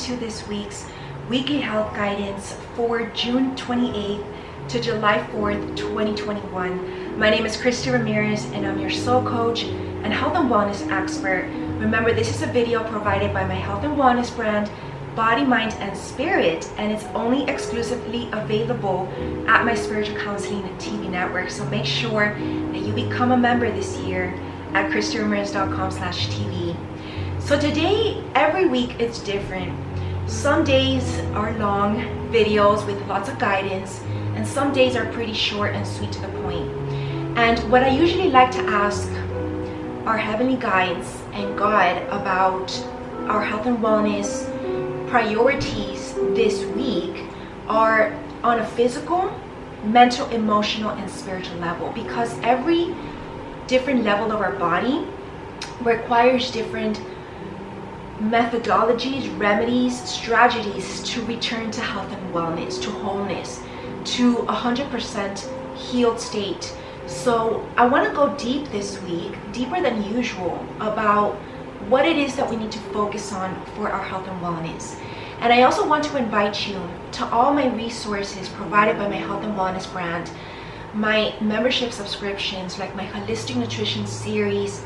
to this week's weekly health guidance for June 28th to July 4th, 2021. My name is Christie Ramirez and I'm your soul coach and health and wellness expert. Remember, this is a video provided by my health and wellness brand, Body, Mind, and Spirit, and it's only exclusively available at my Spiritual Counseling TV network. So make sure that you become a member this year at christieramirez.com/TV. So today, every week it's different. Some days are long videos with lots of guidance, and some days are pretty short and sweet to the point. And what I usually like to ask our heavenly guides and God about our health and wellness priorities this week are on a physical, mental, emotional, and spiritual level, because every different level of our body requires different methodologies, remedies, strategies to return to health and wellness, to wholeness, to 100% healed state. So I want to go deep this week, deeper than usual, about what it is that we need to focus on for our health and wellness. And I also want to invite you to all my resources provided by my health and wellness brand, my membership subscriptions, like my holistic nutrition series.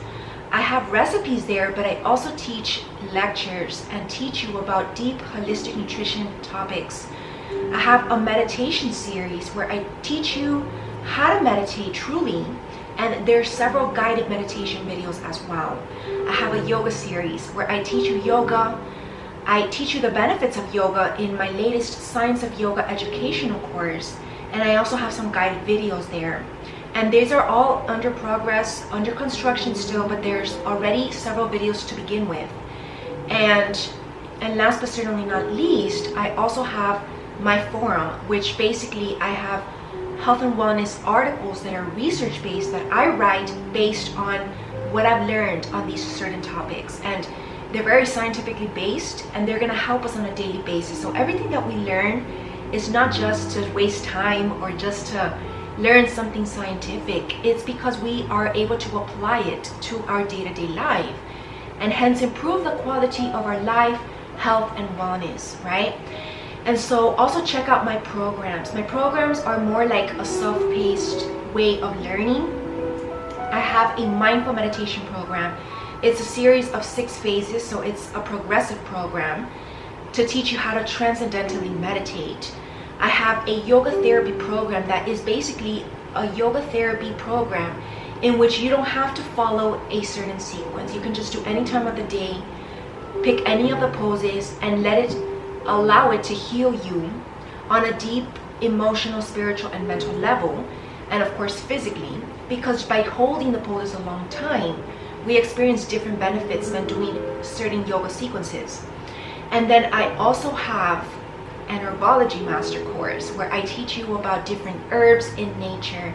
I have recipes there, but I also teach lectures and teach you about deep holistic nutrition topics. I have a meditation series where I teach you how to meditate truly, and there's several guided meditation videos as well. I have a yoga series where I teach you yoga. I teach you the benefits of yoga in my latest Science of Yoga educational course, and I also have some guided videos there. And these are all under progress, under construction still, but there's already several videos to begin with. And last but certainly not least, I also have my forum, which basically I have health and wellness articles that are research-based that I write based on what I've learned on these certain topics. And they're very scientifically based, and they're gonna help us on a daily basis. So everything that we learn is not just to waste time or just to learn something scientific. It's because we are able to apply it to our day-to-day life and hence improve the quality of our life, health, and wellness, right? And so also check out my programs. My programs are more like a self-paced way of learning. I have a mindful meditation program. It's a series of 6 phases, so it's a progressive program to teach you how to transcendentally meditate. I have a yoga therapy program that is basically a yoga therapy program in which you don't have to follow a certain sequence. You can just do any time of the day, pick any of the poses, and allow it to heal you on a deep emotional, spiritual, and mental level, and of course physically, because by holding the poses a long time, we experience different benefits than doing certain yoga sequences. And then I also have an herbology master course where I teach you about different herbs in nature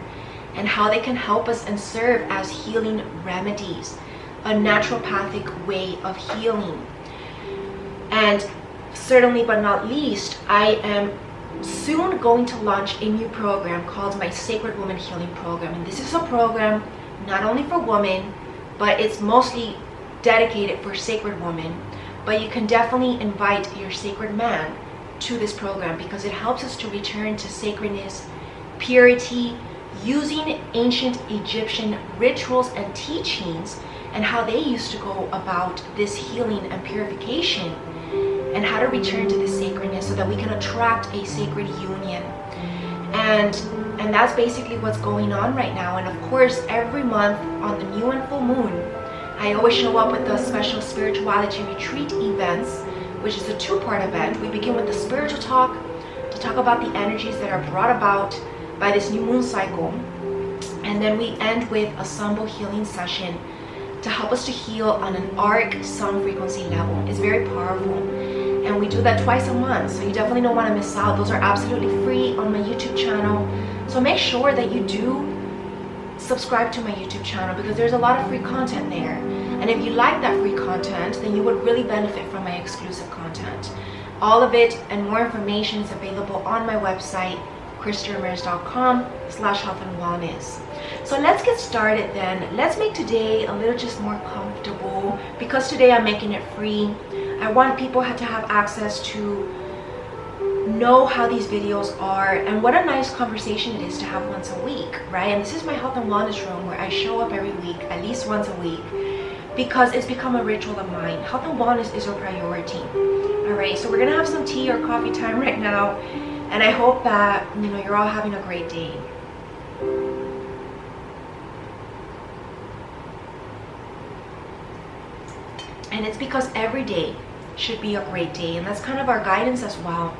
and how they can help us and serve as healing remedies, a naturopathic way of healing. And certainly but not least, I am soon going to launch a new program called my Sacred Woman Healing Program. And this is a program not only for women, but it's mostly dedicated for sacred women. But you can definitely invite your sacred man to this program because it helps us to return to sacredness, purity, using ancient Egyptian rituals and teachings and how they used to go about this healing and purification, and how to return to this sacredness so that we can attract a sacred union. And that's basically what's going on right now. And of course, every month on the new and full moon, I always show up with the special spirituality retreat events, which is a 2-part event. We begin with the spiritual talk to talk about the energies that are brought about by this new moon cycle. And then we end with a Sambo healing session to help us to heal on an arc sound frequency level. It's very powerful. And we do that twice a month, so you definitely don't want to miss out. Those are absolutely free on my YouTube channel. So make sure that you do subscribe to my YouTube channel because there's a lot of free content there. And if you like that free content, then you would really benefit from my exclusive content. All of it and more information is available on my website, christieramirez.com/health and wellness. So let's get started then. Let's make today a little just more comfortable, because today I'm making it free. I want people to have access to know how these videos are, and what a nice conversation it is to have once a week, right? And this is my health and wellness room where I show up every week, at least once a week, because it's become a ritual of mine. Health and wellness is a priority. All right, so we're gonna have some tea or coffee time right now, and I hope that you're all having a great day. And it's because every day should be a great day, and that's kind of our guidance as well.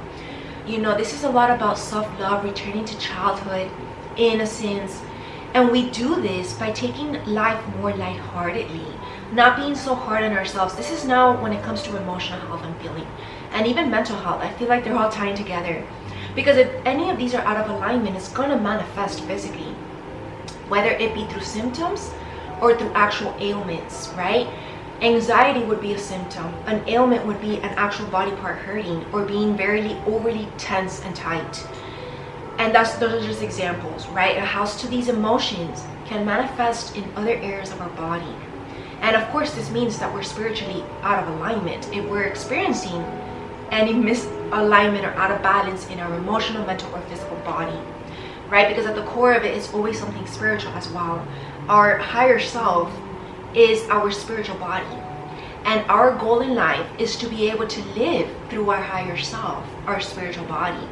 This is a lot about self-love, returning to childhood, innocence, and we do this by taking life more lightheartedly, not being so hard on ourselves. This is now when it comes to emotional health and feeling, and even mental health. I feel like they're all tying together, because if any of these are out of alignment, it's going to manifest physically, whether it be through symptoms or through actual ailments, right? Anxiety would be a symptom. An ailment would be an actual body part hurting or being very overly tense and tight. And those are just examples, right? A house to these emotions can manifest in other areas of our body. And of course, this means that we're spiritually out of alignment. If we're experiencing any misalignment or out of balance in our emotional, mental, or physical body, right? Because at the core of it is always something spiritual as well. Our higher self is our spiritual body, and our goal in life is to be able to live through our higher self, our spiritual body.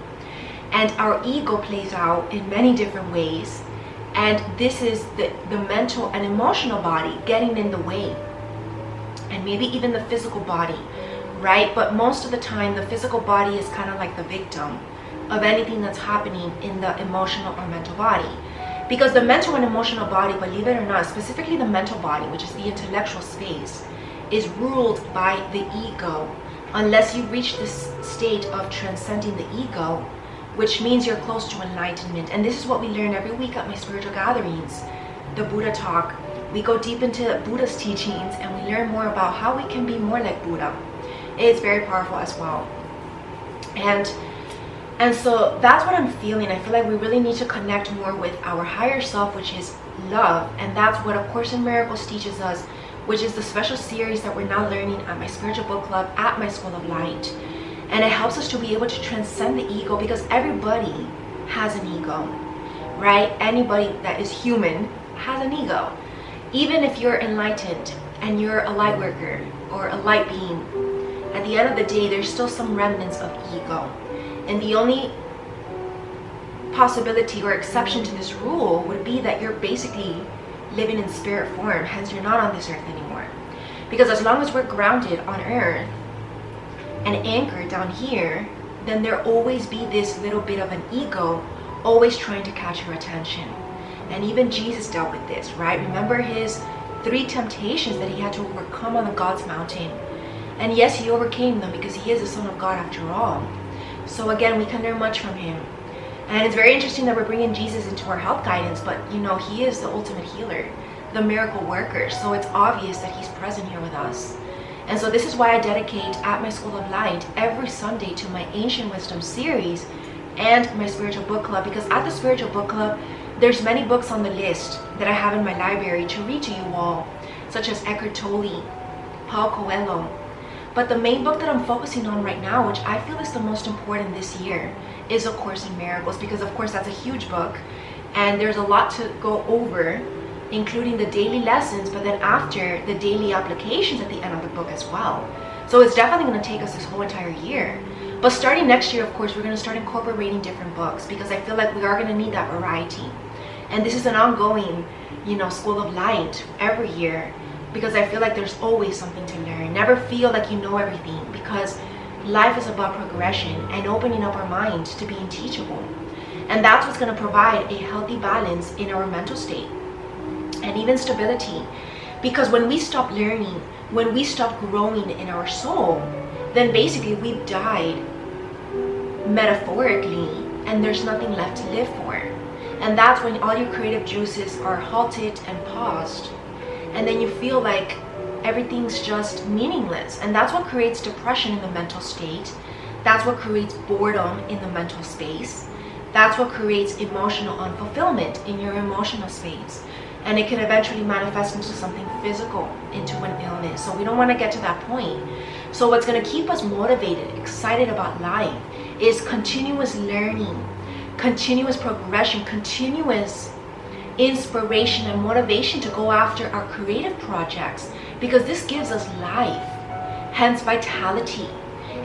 And our ego plays out in many different ways, and this is the mental and emotional body getting in the way, and maybe even the physical body, right? But most of the time the physical body is kind of like the victim of anything that's happening in the emotional or mental body. Because the mental and emotional body, believe it or not, specifically the mental body, which is the intellectual space, is ruled by the ego. Unless you reach this state of transcending the ego, which means you're close to enlightenment. And this is what we learn every week at my spiritual gatherings, the Buddha talk. We go deep into Buddha's teachings and we learn more about how we can be more like Buddha. It's very powerful as well. And so that's what I'm feeling. I feel like we really need to connect more with our higher self, which is love. And that's what A Course in Miracles teaches us, which is the special series that we're now learning at my spiritual book club at my School of Light. And it helps us to be able to transcend the ego, because everybody has an ego, right? Anybody that is human has an ego. Even if you're enlightened and you're a light worker or a light being, at the end of the day, there's still some remnants of ego. And the only possibility or exception to this rule would be that you're basically living in spirit form, hence you're not on this earth anymore. Because as long as we're grounded on earth and anchored down here, then there'll always be this little bit of an ego always trying to catch your attention. And even Jesus dealt with this, right? Remember his 3 temptations that he had to overcome on the God's mountain. And yes, he overcame them because he is the Son of God after all. So again, we can learn much from him. And it's very interesting that we're bringing Jesus into our health guidance, but he is the ultimate healer, the miracle worker. So it's obvious that he's present here with us. And so this is why I dedicate at my School of Light every Sunday to my Ancient Wisdom series and my spiritual book club, because at the spiritual book club, there's many books on the list that I have in my library to read to you all, such as Eckhart Tolle, Paulo Coelho. But the main book that I'm focusing on right now, which I feel is the most important this year, is A Course in Miracles, because of course that's a huge book and there's a lot to go over, including the daily lessons, but then after the daily applications at the end of the book as well. So it's definitely going to take us this whole entire year. But starting next year, of course, we're going to start incorporating different books, because I feel like we are going to need that variety. And this is an ongoing, School of Light every year, because I feel like there's always something to learn. Never feel like you know everything, because life is about progression and opening up our mind to being teachable. And that's what's going to provide a healthy balance in our mental state and even stability. Because when we stop learning, when we stop growing in our soul, then basically we've died metaphorically and there's nothing left to live for. And that's when all your creative juices are halted and paused. And then you feel like everything's just meaningless. And that's what creates depression in the mental state. That's what creates boredom in the mental space. That's what creates emotional unfulfillment in your emotional space. And it can eventually manifest into something physical, into an illness. So we don't want to get to that point. So what's going to keep us motivated, excited about life is continuous learning, continuous progression, continuous inspiration and motivation to go after our creative projects, because this gives us life, hence vitality.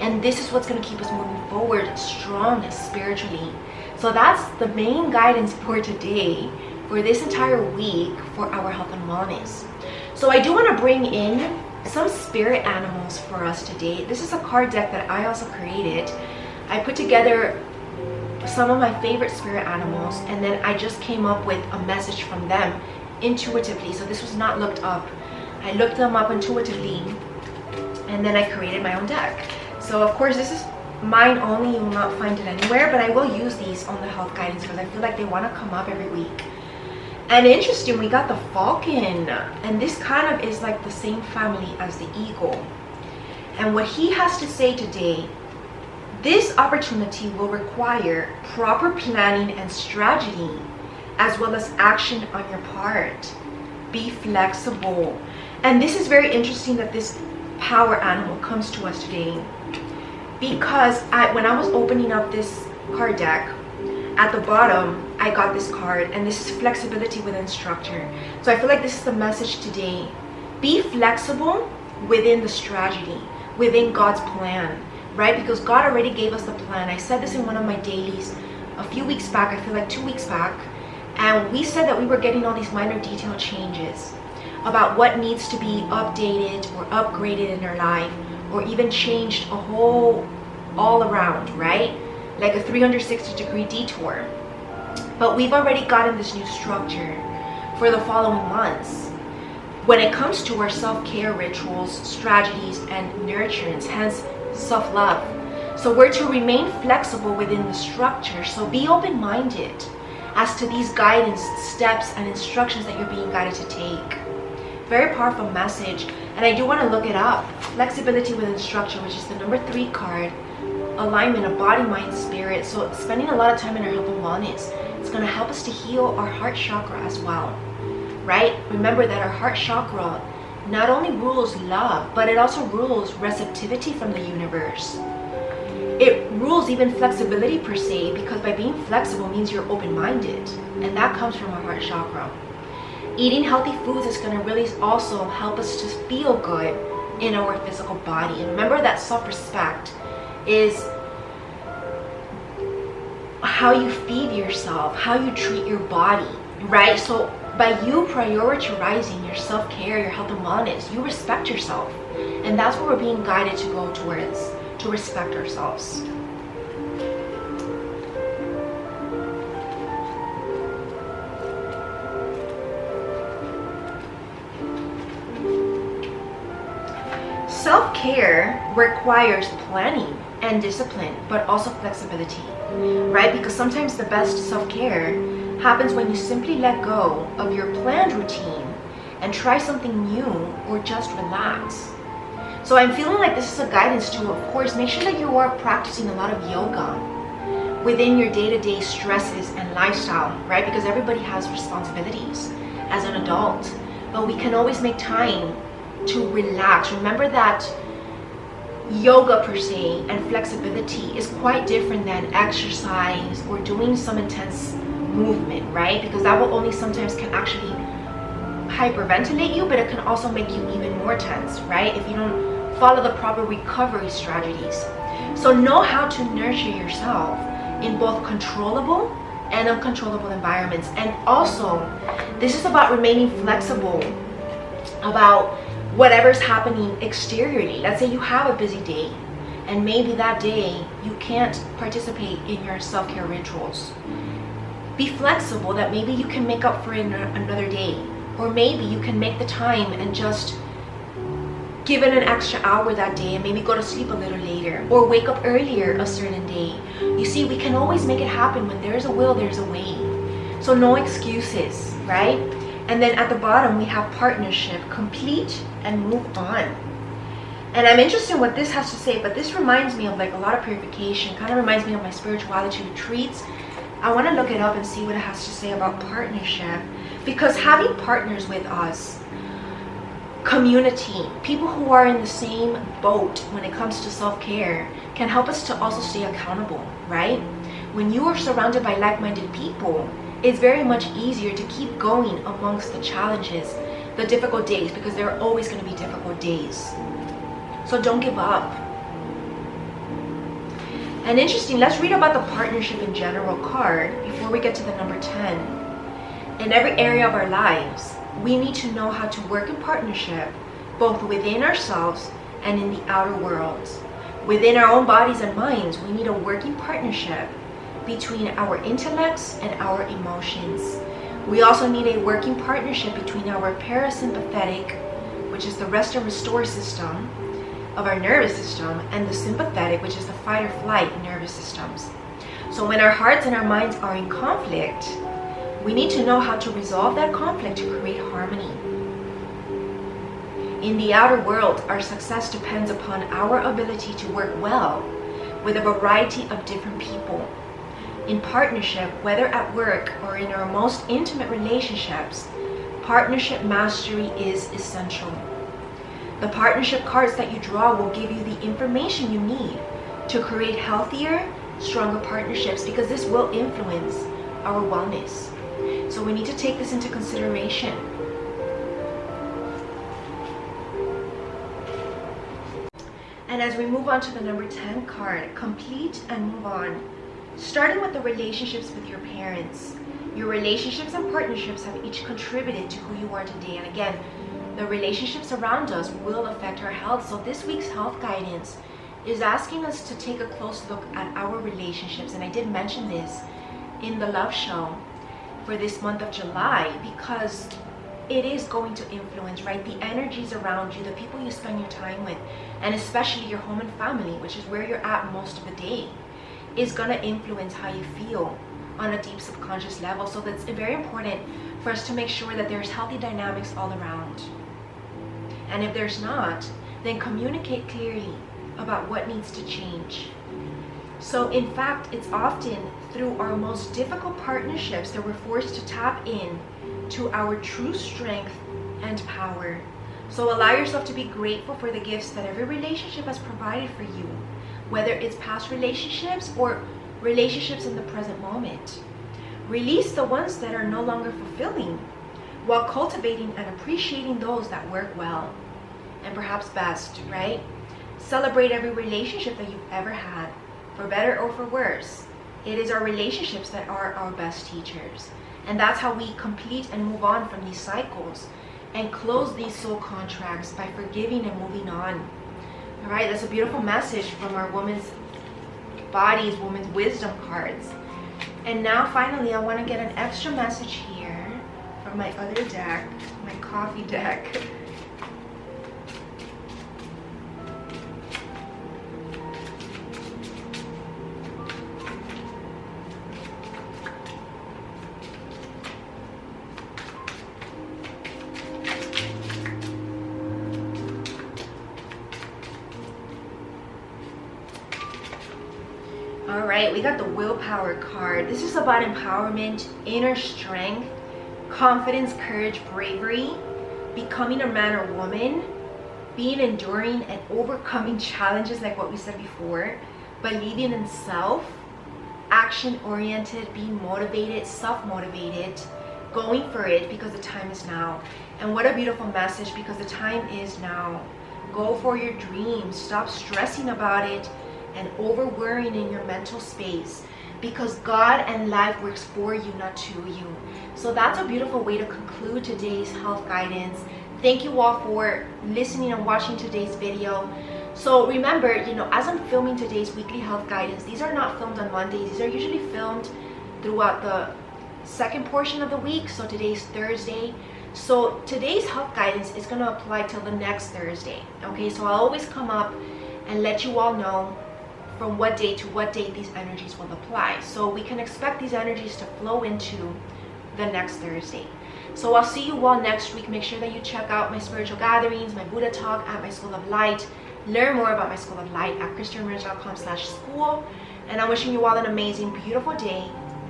And this is what's going to keep us moving forward strong spiritually. So that's the main guidance for today, for this entire week, for our health and wellness. So I do want to bring in some spirit animals for us today. This is a card deck that I also created. I put together some of my favorite spirit animals, and then I just came up with a message from them intuitively. So this was not looked up. I looked them up intuitively, and then I created my own deck. So of course this is mine only, you will not find it anywhere, but I will use these on the health guidance because I feel like they want to come up every week. And interesting, we got the falcon, and this kind of is like the same family as the eagle. And what he has to say today, this opportunity will require proper planning and strategy, as well as action on your part. Be flexible. And this is very interesting that this power animal comes to us today, because when I was opening up this card deck, at the bottom I got this card, and this is flexibility within structure. So I feel like this is the message today. Be flexible within the strategy, within God's plan, right? Because God already gave us the plan. I said this in one of my dailies a few weeks back, I feel like 2 weeks back, and we said that we were getting all these minor detail changes about what needs to be updated or upgraded in our life, or even changed all around, right? Like a 360-degree detour. But we've already gotten this new structure for the following months when it comes to our self-care rituals, strategies, and nurturance, hence self-love. So we're to remain flexible within the structure. So be open-minded as to these guidance, steps, and instructions that you're being guided to take. Very powerful message. And I do want to look it up. Flexibility within structure, which is the number 3 card. Alignment of body, mind, spirit. So spending a lot of time in our health and wellness, it's going to help us to heal our heart chakra as well, right? Remember that our heart chakra not only rules love, but it also rules receptivity from the universe. It rules even flexibility per se, because by being flexible means you're open-minded, and that comes from our heart chakra. Eating healthy foods is going to really also help us to feel good in our physical body. And remember that self-respect is how you feed yourself, how you treat your body, right? So by you prioritizing your self-care, your health and wellness, you respect yourself. And that's what we're being guided to go towards, to respect ourselves. Self-care requires planning and discipline, but also flexibility, right? Because sometimes the best self-care happens when you simply let go of your planned routine and try something new, or just relax. So I'm feeling like this is a guidance to, of course, make sure that you are practicing a lot of yoga within your day-to-day stresses and lifestyle, right? Because everybody has responsibilities as an adult, but we can always make time to relax. Remember that yoga per se and flexibility is quite different than exercise or doing some intense movement, right? Because that will only sometimes can actually hyperventilate you, but it can also make you even more tense, right? If you don't follow the proper recovery strategies. So know how to nurture yourself in both controllable and uncontrollable environments. And also, this is about remaining flexible about whatever's happening exteriorly. Let's say you have a busy day, and maybe that day you can't participate in your self-care rituals. Be flexible that maybe you can make up for it another day, or maybe you can make the time and just give it an extra hour that day, and maybe go to sleep a little later, or wake up earlier a certain day. You see, we can always make it happen. When there's a will, there's a way. So no excuses, right? And then at the bottom we have partnership, complete and move on. And I'm interested in what this has to say, but this reminds me of like a lot of purification, kind of reminds me of my spirituality retreats. I want to look it up and see what it has to say about partnership, because having partners with us community, people who are in the same boat when it comes to self-care can help us to also stay accountable, right? When you are surrounded by like-minded people, it's very much easier to keep going amongst the challenges, the difficult days, because there are always going to be difficult days. So don't give up. And interesting, let's read about the partnership in general card before we get to the number 10. In every area of our lives, we need to know how to work in partnership, both within ourselves and in the outer world. Within our own bodies and minds, we need a working partnership between our intellects and our emotions. We also need a working partnership between our parasympathetic, which is the rest and restore system of our nervous system, and the sympathetic, which is the fight or flight nervous systems. So when our hearts and our minds are in conflict, we need to know how to resolve that conflict to create harmony. In the outer world, our success depends upon our ability to work well with a variety of different people. In partnership, whether at work or in our most intimate relationships, partnership mastery is essential. The partnership cards that you draw will give you the information you need to create healthier, stronger partnerships, because this will influence our wellness. So we need to take this into consideration. And as we move on to the number 10 card, complete and move on. Starting with the relationships with your parents. Your relationships and partnerships have each contributed to who you are today. And again, the relationships around us will affect our health. So this week's health guidance is asking us to take a close look at our relationships. And I did mention this in the love show for this month of July, because it is going to influence, right? The energies around you, the people you spend your time with, and especially your home and family, which is where you're at most of the day, is going to influence how you feel on a deep subconscious level. So that's very important for us to make sure that there's healthy dynamics all around. And if there's not, then communicate clearly about what needs to change. So in fact, it's often through our most difficult partnerships that we're forced to tap in to our true strength and power. So allow yourself to be grateful for the gifts that every relationship has provided for you, whether it's past relationships or relationships in the present moment. Release the ones that are no longer fulfilling, while cultivating and appreciating those that work well and perhaps best, right? Celebrate every relationship that you've ever had, for better or for worse. It is our relationships that are our best teachers. And that's how we complete and move on from these cycles and close these soul contracts, by forgiving and moving on. All right, that's a beautiful message from our women's bodies, women's wisdom cards. And now finally, I want to get an extra message here from my other deck, my coffee deck. All right, we got the willpower card. This is about empowerment, inner strength, confidence, courage, bravery, becoming a man or woman, being enduring and overcoming challenges like what we said before, believing in self, action-oriented, being motivated, self-motivated, going for it because the time is now. And what a beautiful message, because the time is now. Go for your dreams. Stop stressing about it and over worrying in your mental space, because God and life works for you, not to you. So that's a beautiful way to conclude today's health guidance. Thank you all for listening and watching today's video. So remember, as I'm filming today's weekly health guidance, these are not filmed on Mondays. These are usually filmed throughout the second portion of the week. So today's Thursday. So today's health guidance is going to apply till the next Thursday. Okay, so I'll always come up and let you all know from what date to what date these energies will apply. So we can expect these energies to flow into the next Thursday. So I'll see you all next week. Make sure that you check out my spiritual gatherings, my Buddha talk at my School of Light. Learn more about my School of Light at christieramirez.com/school. And I'm wishing you all an amazing, beautiful day.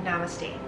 Namaste.